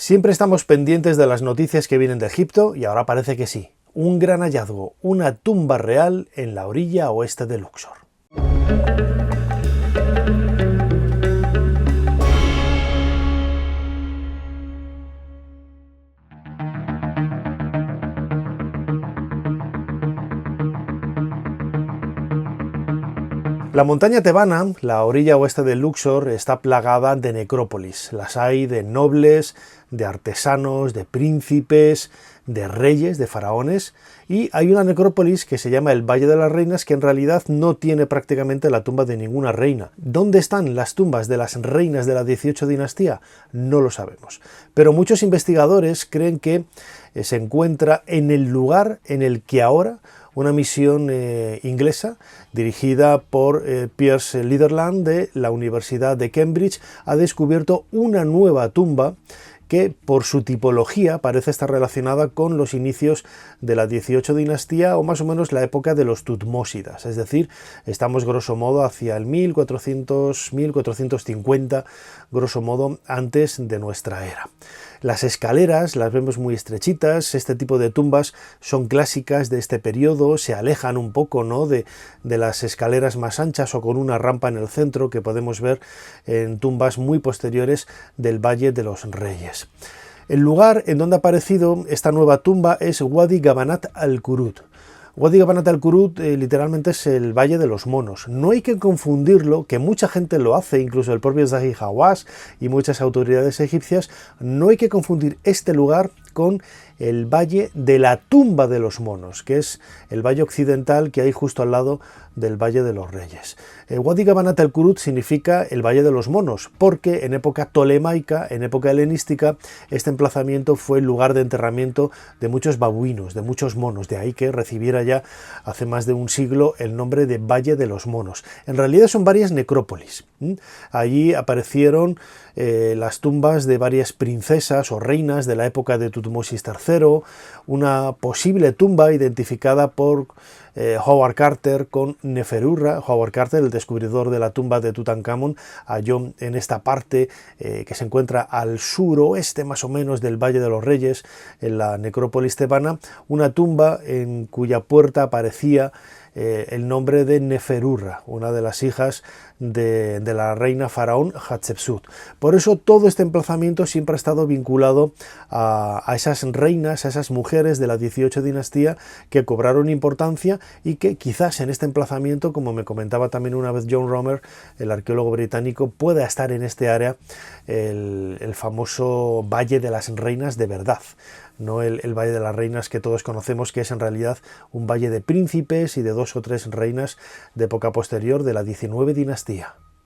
Siempre estamos pendientes de las noticias que vienen de Egipto y ahora parece que sí. Un gran hallazgo, una tumba real en la orilla oeste de Luxor. La montaña tebana, la orilla oeste de Luxor, está plagada de necrópolis. Las hay de nobles, de artesanos, de príncipes, de reyes, de faraones, y hay una necrópolis que se llama el Valle de las Reinas, que en realidad no tiene prácticamente la tumba de ninguna reina. ¿Dónde están las tumbas de las reinas de la 18 dinastía? No lo sabemos. Pero muchos investigadores creen que se encuentra en el lugar en el que ahora una misión inglesa dirigida por Piers Litherland de la Universidad de Cambridge ha descubierto una nueva tumba que por su tipología parece estar relacionada con los inicios de la 18 dinastía o más o menos la época de los Tutmósidas, es decir, estamos grosso modo hacia el 1400-1450, grosso modo antes de nuestra era. Las escaleras las vemos muy estrechitas, este tipo de tumbas son clásicas de este periodo, se alejan un poco, ¿no?, de las escaleras más anchas o con una rampa en el centro que podemos ver en tumbas muy posteriores del Valle de los Reyes. El lugar en donde ha aparecido esta nueva tumba es Wadi Gabanat al-Qurud. Wadi Gabanat al-Qurud literalmente es el Valle de los Monos. No hay que confundirlo, que mucha gente lo hace, incluso el propio Zahi Hawass y muchas autoridades egipcias, no hay que confundir este lugar con el Valle de la Tumba de los Monos, que es el valle occidental que hay justo al lado del Valle de los Reyes. Wadi Gabanat al-Qurud significa el Valle de los Monos, porque en época tolemaica, en época helenística, este emplazamiento fue el lugar de enterramiento de muchos babuinos, de muchos monos, de ahí que recibiera ya hace más de un siglo el nombre de Valle de los Monos. En realidad son varias necrópolis. Allí aparecieron las tumbas de varias princesas o reinas de la época de Tutmosis III, una posible tumba identificada por Howard Carter con Neferurra. Howard Carter, el descubridor de la tumba de Tutankamón, halló en esta parte que se encuentra al suroeste más o menos del Valle de los Reyes, en la necrópolis tebana, una tumba en cuya puerta aparecía el nombre de Neferurra, una de las hijas de la reina faraón Hatshepsut. Por eso todo este emplazamiento siempre ha estado vinculado a esas reinas, a esas mujeres de la 18 dinastía que cobraron importancia y que quizás en este emplazamiento, como me comentaba también una vez John Romer, el arqueólogo británico, pueda estar en este área el famoso Valle de las Reinas de verdad, no el Valle de las Reinas que todos conocemos, que es en realidad un valle de príncipes y de 2 o 3 reinas de época posterior de la 19 dinastía.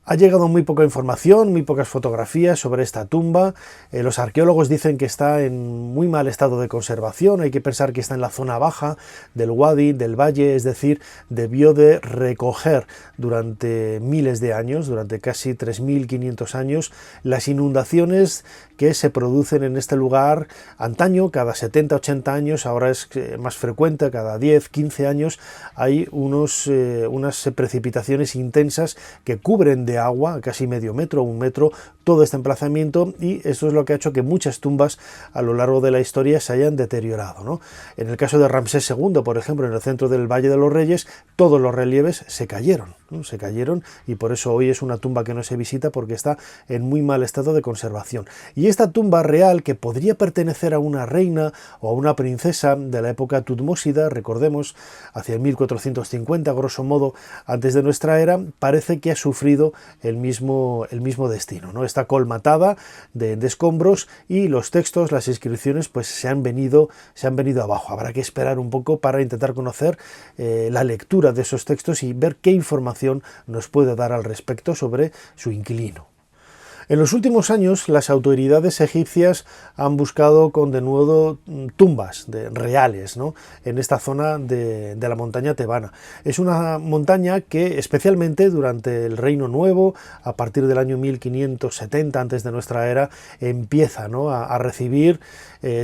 Ha llegado muy poca información, muy pocas fotografías sobre esta tumba. Los arqueólogos dicen que está en muy mal estado de conservación. Hay que pensar que está en la zona baja del wadi, del valle, es decir, debió de recoger durante miles de años, durante casi 3.500 años, las inundaciones que se producen en este lugar antaño, cada 70-80 años, ahora es más frecuente, cada 10-15 años, hay unas precipitaciones intensas que cubren de agua, casi medio metro, 1 metro, todo este emplazamiento, y esto es lo que ha hecho que muchas tumbas a lo largo de la historia se hayan deteriorado, ¿no? En el caso de Ramsés II, por ejemplo, en el centro del Valle de los Reyes, todos los relieves se cayeron, ¿no? Se cayeron, y por eso hoy es una tumba que no se visita porque está en muy mal estado de conservación. Y esta tumba real, que podría pertenecer a una reina o a una princesa de la época tutmósida, recordemos, hacia el 1450, grosso modo, antes de nuestra era, parece que ha sufrido el mismo destino, ¿no? Está colmatada de escombros y los textos, las inscripciones, pues se han venido abajo. Habrá que esperar un poco para intentar conocer la lectura de esos textos y ver qué información nos puede dar al respecto sobre su inquilino. En los últimos años, las autoridades egipcias han buscado con denuedo tumbas reales, ¿no?, en esta zona de la montaña tebana. Es una montaña que, especialmente durante el Reino Nuevo, a partir del año 1570 antes de nuestra era, empieza, ¿no?, a recibir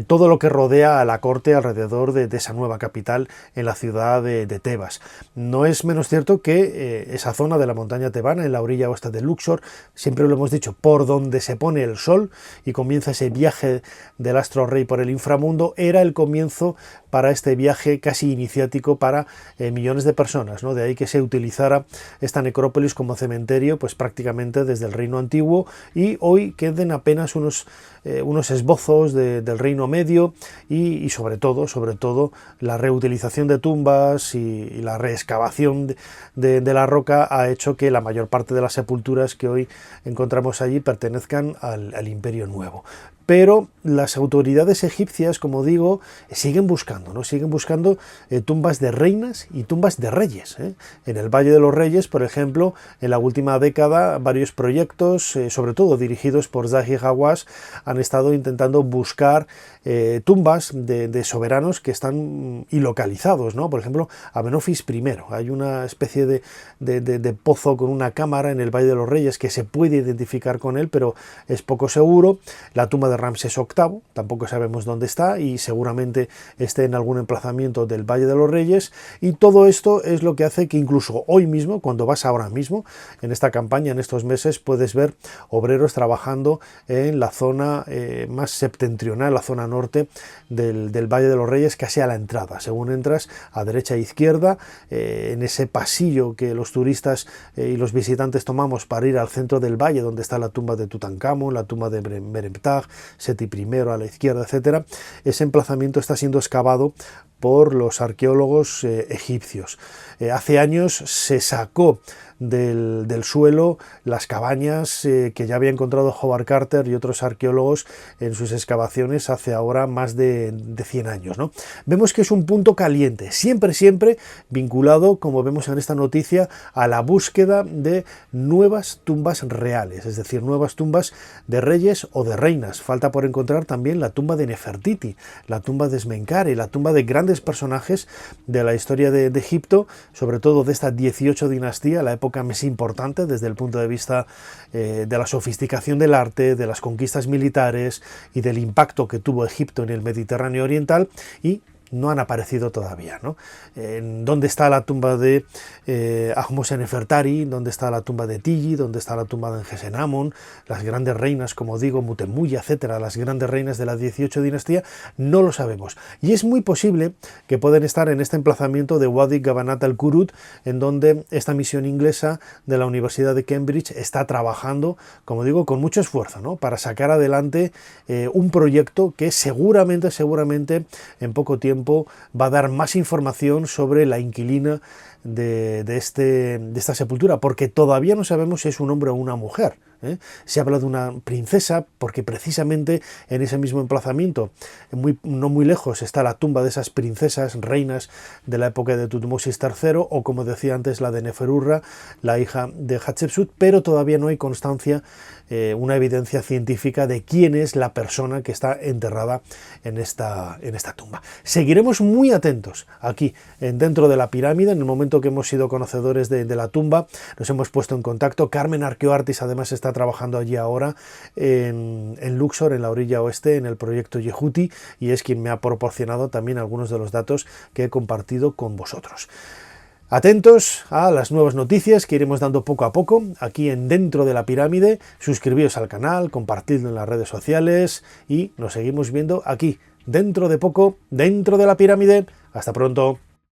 todo lo que rodea a la corte alrededor de esa nueva capital en la ciudad de Tebas. No es menos cierto que esa zona de la montaña tebana, en la orilla oeste de Luxor, siempre lo hemos dicho, por donde se pone el sol y comienza ese viaje del astro rey por el inframundo, era el comienzo para este viaje casi iniciático para millones de personas, ¿no? De ahí que se utilizara esta necrópolis como cementerio pues prácticamente desde el Reino Antiguo, y hoy queden apenas unos esbozos del Reino Medio y sobre todo la reutilización de tumbas y la reexcavación de la roca ha hecho que la mayor parte de las sepulturas que hoy encontramos allí pertenezcan al Imperio Nuevo. Pero las autoridades egipcias, como digo, siguen buscando, ¿no? Siguen buscando tumbas de reinas y tumbas de reyes, ¿eh? En el Valle de los Reyes, por ejemplo, en la última década, varios proyectos, sobre todo dirigidos por Zahi Hawass, han estado intentando buscar tumbas de soberanos que están ilocalizados, ¿no? Por ejemplo, Amenofis I. Hay una especie de pozo con una cámara en el Valle de los Reyes que se puede identificar con él, pero es poco seguro. La tumba de Ramsés VIII, tampoco sabemos dónde está y seguramente esté en algún emplazamiento del Valle de los Reyes, y todo esto es lo que hace que incluso hoy mismo, cuando vas ahora mismo, en esta campaña, en estos meses, puedes ver obreros trabajando en la zona más septentrional, la zona norte del Valle de los Reyes, casi a la entrada, según entras a derecha e izquierda, en ese pasillo que los turistas y los visitantes tomamos para ir al centro del valle, donde está la tumba de Tutankamón, la tumba de Meremtag, Seti I a la izquierda, etcétera. Ese emplazamiento está siendo excavado por los arqueólogos egipcios. Hace años se sacó del suelo las cabañas que ya había encontrado Howard Carter y otros arqueólogos en sus excavaciones hace ahora más de 100 años, ¿no? Vemos que es un punto caliente, siempre vinculado, como vemos en esta noticia, a la búsqueda de nuevas tumbas reales, es decir, nuevas tumbas de reyes o de reinas. Falta por encontrar también la tumba de Nefertiti, la tumba de Smenkhare, la tumba de grandes personajes de la historia de Egipto, sobre todo de esta 18 dinastía, la época más importante desde el punto de vista de la sofisticación del arte, de las conquistas militares y del impacto que tuvo Egipto en el Mediterráneo oriental, y no han aparecido todavía, ¿no? ¿Dónde está la tumba de Ahmose Nefertari? ¿Dónde está la tumba de Tigi? ¿Dónde está la tumba de Engesenamón? Las grandes reinas, como digo, Mutemuya, etcétera, las grandes reinas de la 18 dinastía, no lo sabemos. Y es muy posible que pueden estar en este emplazamiento de Wadi Gabanat al-Qurut, en donde esta misión inglesa de la Universidad de Cambridge está trabajando, como digo, con mucho esfuerzo, ¿no? Para sacar adelante un proyecto que seguramente en poco tiempo va a dar más información sobre la inquilina de esta sepultura, porque todavía no sabemos si es un hombre o una mujer, ¿eh? Se habla de una princesa porque precisamente en ese mismo emplazamiento, no muy lejos, está la tumba de esas princesas, reinas de la época de Tutmosis III, o como decía antes, la de Neferurra, la hija de Hatshepsut, pero todavía no hay constancia, una evidencia científica de quién es la persona que está enterrada en esta tumba. Seguiremos muy atentos aquí dentro de la pirámide. En el momento que hemos sido conocedores de la tumba, nos hemos puesto en contacto. Carmen Arqueoartis además está trabajando allí ahora en Luxor, en la orilla oeste, en el proyecto Yehuti, y es quien me ha proporcionado también algunos de los datos que he compartido con vosotros. Atentos a las nuevas noticias que iremos dando poco a poco aquí en Dentro de la Pirámide. Suscribíos al canal, compartidlo en las redes sociales y nos seguimos viendo aquí dentro de poco, Dentro de la Pirámide. Hasta pronto.